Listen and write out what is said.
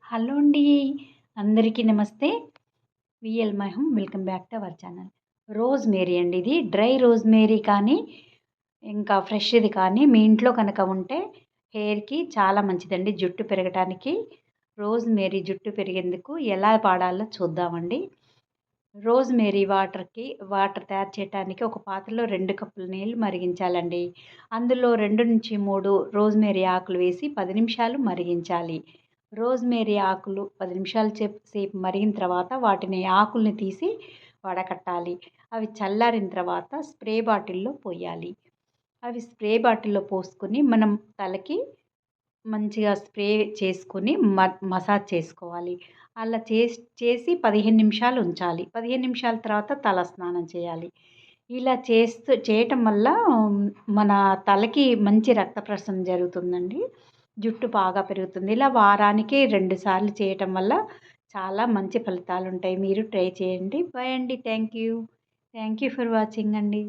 Hello అండి. అందరికీ నమస్తే. VL my home. Welcome back to our channel. Rosemary అండి ఇది. డ్రై రోజ్‌మేరీ కానీ, ఇంకా ఫ్రెష్‌ది కానీ మీ ఇంట్లో కనుక ఉంటే హెయిర్‌కి చాలా మంచిదండి. జుట్టు పెరగటానికి రోజ్‌మేరీ జుట్టు పెరిగేందుకు ఎలా వాడాలో చూద్దామండి. రోజ్‌మేరీ వాటర్ తయారు చేయటానికి ఒక పాత్రలో 2 కప్పుల నీళ్లు మరిగించాలండి. అందులో 2-3 రోజ్‌మేరీ ఆకులు వేసి 10 నిమిషాలు మరిగించాలి. రోజ్‌మేరీ ఆకులు 10 నిమిషాలు సేపు మరిగిన తర్వాత ఆకుల్ని తీసి వడకట్టాలి. అవి చల్లారిన తర్వాత స్ప్రే బాటిల్‌లో పోయాలి. అవి స్ప్రే బాటిల్‌లో పోసుకొని మనం తలకి మంచిగా స్ప్రే చేసుకొని మసాజ్ చేసుకోవాలి. అలా చేసి 15 నిమిషాలు ఉంచాలి. 15 నిమిషాల తర్వాత తల స్నానం చేయాలి. ఇలా చేయటం వల్ల మన తలకి మంచి రక్త ప్రసరణ జరుగుతుందండి. జుట్టు బాగా పెరుగుతుంది. ఇలా వారానికి 2 సార్లు చేయటం వల్ల చాలా మంచి ఫలితాలుంటాయి. మీరు ట్రై చేయండి. బై అండి. Thank you. Thank you for watching అండి.